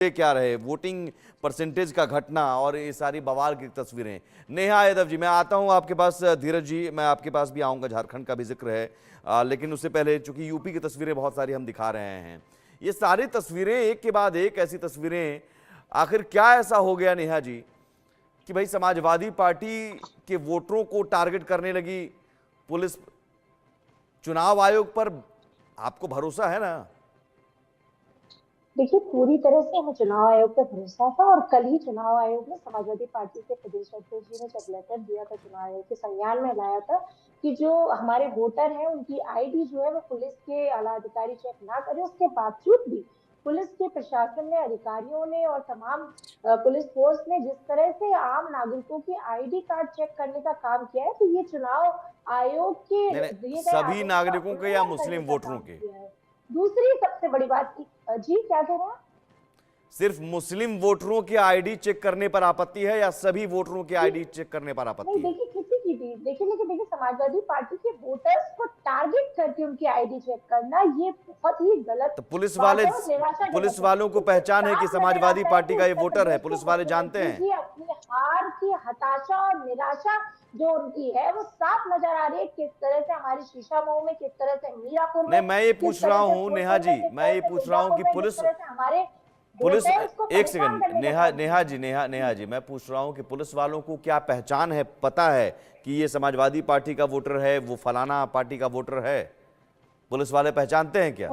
ये क्या रहे, वोटिंग परसेंटेज का घटना और ये सारी बवाल की तस्वीरें। नेहा यादव जी, मैं आता हूं आपके पास। धीरज जी, मैं आपके पास भी आऊंगा, झारखंड का भी जिक्र है, लेकिन उससे पहले चूंकि यूपी की तस्वीरें बहुत सारी हम दिखा रहे हैं, ये सारी तस्वीरें एक के बाद एक ऐसी तस्वीरें, आखिर क्या ऐसा हो गया नेहा जी कि भाई समाजवादी पार्टी के वोटरों को टारगेट करने लगी पुलिस? चुनाव आयोग पर आपको भरोसा है ना? देखिए, पूरी तरह से हमें चुनाव आयोग पर भरोसा था और कल ही चुनाव आयोग ने समाजवादी पार्टी के प्रदेश अध्यक्ष जी ने जब लेटर दिया था चुनाव आयोग के संज्ञान में लाया था कि जो हमारे वोटर हैं उनकी आईडी जो है वो पुलिस के आला अधिकारी चेक ना करे, उसके बावजूद भी पुलिस के प्रशासन ने, अधिकारियों ने और तमाम पुलिस फोर्स ने जिस तरह से आम नागरिकों की आईडी कार्ड चेक करने का काम किया है, तो ये चुनाव आयोग के नहीं नहीं, दिए गए सभी आदेश का नागरिकों के या उल्लंघन करने मुस्लिम का वोटरों काम के? किया है। दूसरी सबसे बड़ी बात जी क्या कह रहे हैं? सिर्फ मुस्लिम वोटरों की आईडी चेक करने पर आपत्ति है या सभी वोटरों की जी, आईडी चेक करने पर नहीं आपत्ति है? देखिए, किसी की भी देखिए, लेकिन देखिए समाजवादी पार्टी के वोटर्स को टारगेट करके उनकी आईडी चेक करना ये बहुत ही गलत तो पुलिस बात वाले, है और निराशाजनक पुलिस है। वालों को इससे पहचान है कि साफ नजर समाजवादी आता है पार्टी कि का ये उत्तर वोटर है, प्रदेश के पुलिस वाले जानते मुख्यमंत्री हैं? जी अपनी हार की हताशा और निराशा जो उनकी है वो साफ नजर आ रही है। किस तरह से हमारी शीशामऊ में, किस तरह से मीरापुर नहीं, में, मैं ये किस पूछ रहा तरह से हूं नेहा फूलपुर जी, में, किस मैं तरह ये से पूछ रहा हूं मिर्जापुर कि में, जिस पुलिस, तरह से हमारे पुलिस, वोटर्स को एक परेशान सेकंड, करने का काम किया नेहा है। जी, नेहा जी, मैं पूछ रहा हूं कि पुलिस वालों को क्या पहचान है, पता है कि ये समाजवादी पार्टी का वोटर है, वो फलाना पार्टी का वोटर है? पुलिस वाले पहचानते हैं क्या?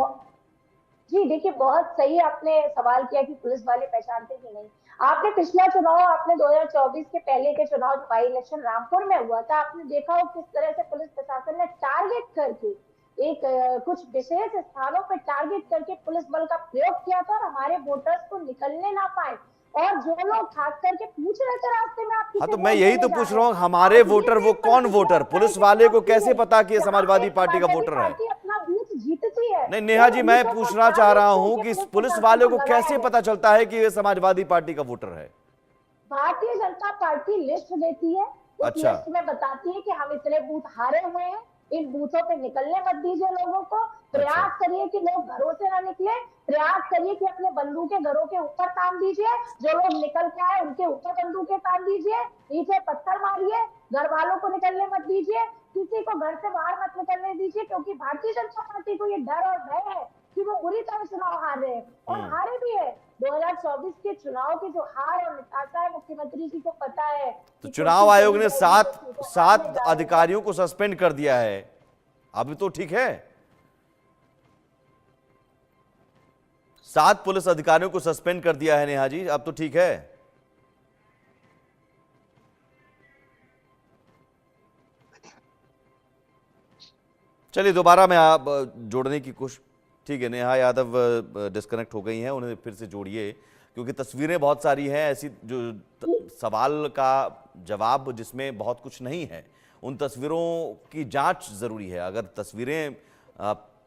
जी देखिए, बहुत सही आपने सवाल किया कि पुलिस वाले पहचानते कि नहीं। आपने पिछला चुनाव, आपने 2024 के पहले के चुनाव, बाई इलेक्शन रामपुर में हुआ था, आपने देखा हो किस तरह से पुलिस प्रशासन ने टारगेट करके एक कुछ विशेष स्थानों पर टारगेट करके पुलिस बल का प्रयोग किया था और हमारे वोटर्स को निकलने ना पाए। और जो लोग खास करके पूछ रहे थे रास्ते में आप हाँ, किसे तो मैं वोट यही देने तो जा पूछ रहे रहा हैं, हूँ, हमारे आज ये वोटर वो सेम कौन परिस्थिति वोटर? और कल पुलिस के वाले चुनाव को की कैसे है, पता कि ये जहां पे समाजवादी पार्टी का समाजवादी वोटर है? पार्टी अपना बूथ जीतती है, नहीं नेहा जी, उन मैं बूथों को पूछना चाह रहा टारगेट हूं करके कि पुलिस पुलिस प्रशासन वाले को को लगाया कैसे गया। पता चलता है कि ये समाजवादी पार्टी का वोटर है? भारतीय जनता पार्टी लिस्ट देती है, उस अच्छा। लिस्ट में बताती है कि हम इतने बूथ हारे हुए हैं, इन बूथों पे निकलने मत दीजिए लोगों को, अच्छा। प्रयास करिए कि लोग घरों से ना निकले, प्रयास करिए कि अपने बंदूकें घरों के ऊपर तान दीजिए, जो लोग निकल के आए उनके ऊपर बंदूकें तान दीजिए, नीचे पत्थर मारिए, घर वालों को निकलने मत दीजिए, किसी को घर से बाहर मत निकलने दीजिए, क्योंकि भारतीय जनता पार्टी को ये डर और भय है कि वो बुरी तरह चुनाव हार रहे हैं और हम्म। हारे भी है। 2024 के चुनाव की जो हार और निराशा है, मुख्यमंत्री जी को पता है तो कि चुनाव कोशिश आयोग करी ने जाएगी, वो सात सीटें हारने सात जा रहे हैं। अधिकारियों को सस्पेंड कर दिया है, अभी तो ठीक है? 7 पुलिस अधिकारियों को सस्पेंड कर दिया है नेहा जी, अब तो ठीक है? चलिए, दोबारा मैं आप जोड़ने की कोशिश, ठीक है, नेहा यादव डिस्कनेक्ट हो गई हैं, उन्हें फिर से जोड़िए, क्योंकि तस्वीरें बहुत सारी हैं ऐसी जो सवाल का जवाब जिसमें बहुत कुछ नहीं है। उन तस्वीरों की जांच जरूरी है। अगर तस्वीरें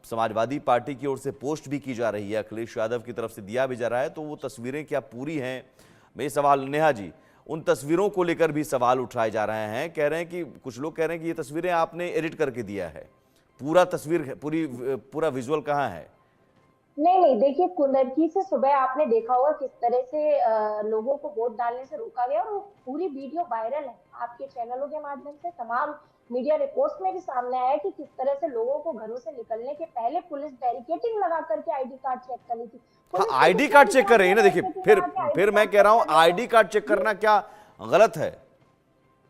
समाजवादी पार्टी की ओर से पोस्ट भी की जा रही है, अखिलेश यादव की तरफ से दिया भी जा रहा है, तो वो तस्वीरें क्या पूरी हैं? मेरे सवाल नेहा जी, उन तस्वीरों को लेकर भी सवाल उठाए जा रहे हैं। कह रहे हैं कि कुछ लोग कह रहे हैं कि ये तस्वीरें आपने एडिट करके दिया है, पूरा तस्वीर, पूरा विजुअल कहाँ है? नहीं नहीं, देखिए कुंदरकी से सुबह आपने देखा होगा किस तरह से लोगों को वोट डालने से रोका गया और वो पूरी वीडियो वायरल है आपके चैनलों के माध्यम से, तमाम मीडिया रिपोर्ट्स में भी सामने आया कि किस तरह से लोगों को घरों से निकलने के पहले पुलिस बैरिकेडिंग लगा करके आईडी कार्ड चेक कर ली थी। हाँ, पुलिस के आईडी कितने कार्ड चेक कर अधिकारी रही है ना। ऐसे देखिए, थे कि जहाँ के फिर आईडी मैं कार्ड कह चेक रहा हूं, करने आईडी कार्ड चेक ये करना क्या गलत है?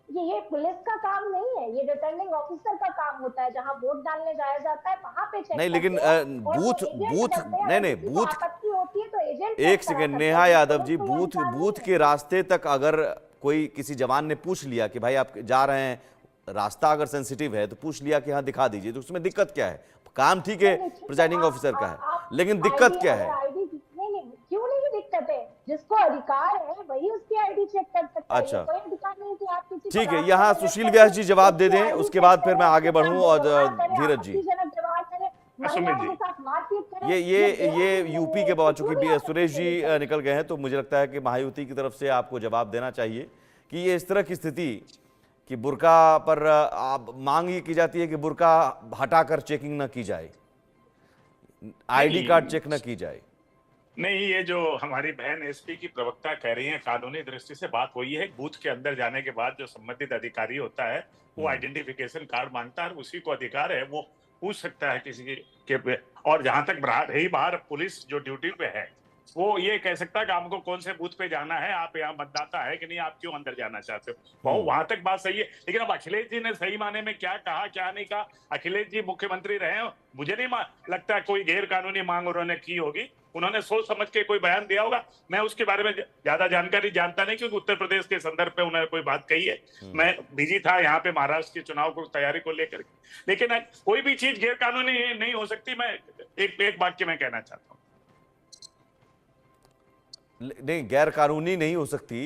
ये पुलिस का काम नहीं है, ये रिटर्निंग ऑफिसर का काम होता है। जहां वोट डालने जाया जाता है वहां पे चेक नहीं, लेकिन करते हैं और जो बूथ एजेंट बूथ करते हैं। नहीं अगर नहीं, किसी को बूथ, आपत्ति होती है तो एजेंट एक चेक करा सेकेंड सकता है, नेहा ये यादव पुलिस जी, को ये बूथ अधिकार बूथ नहीं है। के रास्ते तक अगर कोई किसी जवान ने पूछ लिया कि भाई आप जा रहे हैं, रास्ता अगर सेंसिटिव है तो पूछ लिया कि हाँ दिखा दीजिए, तो उसमें दिक्कत क्या है? काम ठीक है, नहीं नहीं, ठीक है, प्रिजाइडिंग ऑफिसर का है, आप लेकिन दिक्कत आईडी, क्या अगर है? आईडी नहीं नहीं, क्यों नहीं दिक्कत है? जिसको अधिकार है वही उसकी आईडी चेक कर सकता है। ये अच्छा, कोई अधिकार नहीं कि आप किसी को ठीक है, रास्ते यहाँ में देख सुशील व्यास करके जी जवाब दे उसकी दें, आईडी उसके चेक बाद फिर करें, मैं उसके आगे साथ बढ़ूं। और दुर्व्यवहार करें, धीरज जी, आपत्तिजनक व्यवहार करें, सुमित महिलाओं जी, के साथ मारपीट करें, ये बेहद ये यूपी के बाद, क्यों चूंकि नहीं आप सुरेश सबसे जी लेकर? निकल गए हैं, तो मुझे लगता है कि महायुति की तरफ से आपको जवाब देना चाहिए कि ये इस तरह की स्थिति कि बुर्का पर आप मांग ये की जाती है कि बुर्का हटाकर चेकिंग ना की जाए, आईडी कार्ड चेक ना की जाए। नहीं, ये जो हमारी बहन एसपी की प्रवक्ता कह रही है, कानूनी दृष्टि से बात वही है, बूथ के अंदर जाने के बाद जो संबंधित अधिकारी होता है वो आइडेंटिफिकेशन कार्ड मांगता है, उसी को अधिकार है, वो पूछ सकता है किसी के। और जहां तक रही बाहर पुलिस जो ड्यूटी पे है, वो ये कह सकता है कि आपको कौन से बूथ पे जाना है, आप यहाँ मतदाता है कि नहीं, आप क्यों अंदर जाना चाहते हो, वहां तक बात सही है। लेकिन अब अखिलेश जी ने सही माने में क्या कहा क्या नहीं कहा, अखिलेश जी मुख्यमंत्री रहे हैं, मुझे नहीं लगता कोई गैर कानूनी मांग उन्होंने की होगी, उन्होंने सोच समझ के कोई बयान दिया होगा। मैं उसके बारे में ज्यादा जानकारी जानता नहीं, क्योंकि उत्तर प्रदेश के संदर्भ पे उन्होंने कोई बात कही है, मैं बिजी था यहाँ पे महाराष्ट्र के चुनाव को तैयारी को लेकर। लेकिन कोई भी चीज गैर कानूनी नहीं हो सकती। मैं एक वाक्य में कहना चाहता हूँ, नहीं, गैर कानूनी नहीं हो सकती,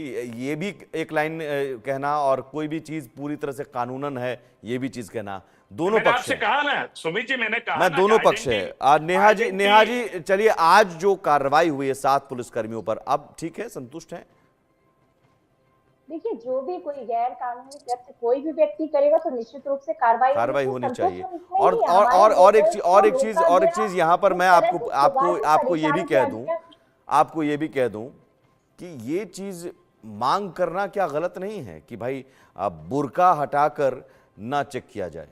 ये भी एक लाइन कहना, और कोई भी चीज पूरी तरह से कानूनन है ये भी चीज कहना, दोनों मैंने पक्ष आपसे हैं। कहा ना सुमित जी, मैंने कहा मैं ना दोनों कि पक्ष है। नेहा जी चलिए, आज जो कार्रवाई हुई है 7 पुलिसकर्मियों पर, अब ठीक है, संतुष्ट हैं? देखिए, जो भी कोई गैर कानूनी कृत्य कोई भी व्यक्ति करेगा तो निश्चित रूप से कार्रवाई होनी चाहिए। इसमें और ही है। और हमारे और और एक वोटर्स चीज को और एक रोका चीज और एक गया, चीज यहाँ पर इस मैं तरह से आपको सुबह से आपको ये भी परेशान कह किया दूं, गया। आपको ये भी कह दूं कि ये चीज मांग करना क्या गलत नहीं है कि भाई बुर्का हटाकर ना चेक किया जाए?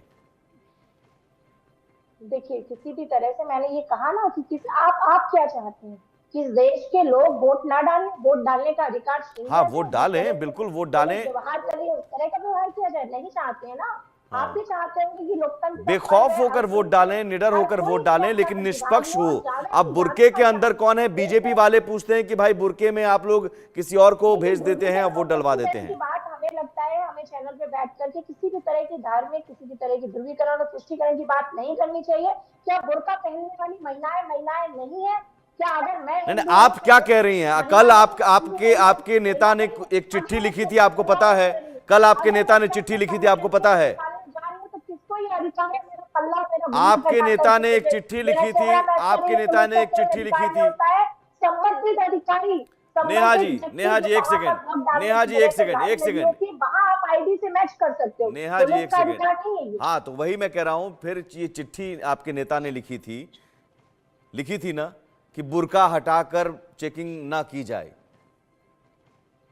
देखिए, किसी भी तरह से मैंने ये कहा ना कि आप क्या चाहते हैं कि इस देश के लोग वोट ना डालें, वोट डालने का अधिकार छीन हाँ, लिया वोट जाए, डालें, बिल्कुल वोट डालें। व्यवहार करिए, उस तरह का व्यवहार किया जाए, नहीं चाहते हैं ना। आप भी चाहते होंगे कि लोकतंत्र का पर्व बेखौफ है, होकर हर वोट कोई डालें, निडर हर होकर कोई वोट इस डालें, पर लेकिन प्रतिभागी निष्पक्ष हो, हो। ज्यादा अब से बुर्के ज्यादा के अंदर कौन है? देश बीजेपी में वाले पूछते हैं कि भाई बुर्के में आप लोग किसी और को भेज देते हैं और वोट डलवा देते की हैं। बात हमें लगता है, हमें चैनल पे बैठ करके किसी भी तरह की धार्मिक, किसी भी तरह की ध्रुवीकरण और पुष्टिकरण की बात नहीं करनी चाहिए। क्या बुर्का पहनने वाली महिलाएं नहीं है? क्या अगर मैं नहीं नहीं, हिंदू आप क्या हूं, कह रही हैं? कल महिलाएं आपके नेता ने एक चिट्ठी लिखी थी, आपको पता है? कल आपके नेता ने चिट्ठी लिखी थी, आपको पता है? तो किसको ये अधिकार है मेरा पल्ला, मेरा बूथ आपके हटा नेता ने एक करके चिट्ठी मेरा लिखी थी, चेहरा मैच आपके करेंगे तो नेता ने मुझको एक कोई चिट्ठी अधिकार लिखी नहीं थी। होता है। संबंधित अधिकारी, संबंधित नेहा जी व्यक्ति एक वहां सेकेंड, पर वोट डालने नेहा की जी वजह एक से सेकेंड, गाड़ी एक लगी सेकेंड, होती है, वहां आप आईडी से मैच कर सकते हो। नेहा जी पुलिस एक का सेकेंड। अधिकार नहीं है ये। हाँ, तो वही मैं कह रहा हूं, फिर ये चिट्ठी आपके नेता ने लिखी थी ना कि बुर्का हटाकर चेकिंग ना की जाए।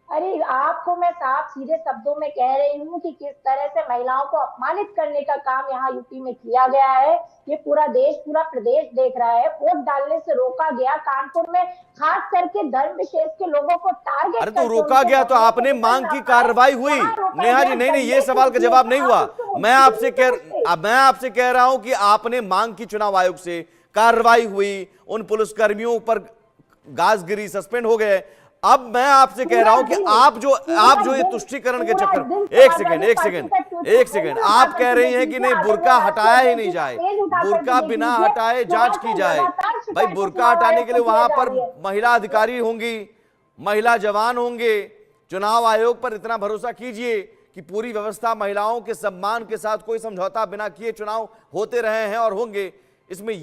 अरे, आपको मैं साफ सीधे शब्दों में कह रही हूँ कि किस तरह से महिलाओं को अपमानित करने का काम यहाँ यूपी में किया गया है। ये पूरा देश, पूरा प्रदेश देख रहा है। वोट डालने से रोका गया, कानपुर में खास करके धर्म विशेष के लोगों को टारगेट अरे तो करके रोका उनके गया तो मोहल्ले से आपने निकल मांग ना की, पाए, कार्रवाई हुई। वहां रोका नेहा गया। जी नहीं, ये दंगे सवाल का किए जवाब गए, नहीं आप हुआ। उसको मैं आपसे पूरी तरह से मैं आपसे कह रहा हूं कि आपने मांग की चुनाव आयोग से, कार्रवाई हुई, उन पुलिसकर्मियों पर गाज गिरी, सस्पेंड हो गए। अब मैं आपसे कह रहा हूं कि आप जो ये तुष्टीकरण के चक्कर, एक सेकंड, आप कह रही हैं कि नहीं, बुर्का हटाया ही नहीं जाए, बुर्का बिना हटाए जांच की जाए। भाई, बुर्का हटाने के लिए वहां पर महिला अधिकारी होंगी, महिला जवान होंगे। चुनाव आयोग पर इतना भरोसा कीजिए कि पूरी व्यवस्था महिलाओं के सम्मान के साथ, कोई समझौता बिना किए चुनाव होते रहे हैं और होंगे। इसमें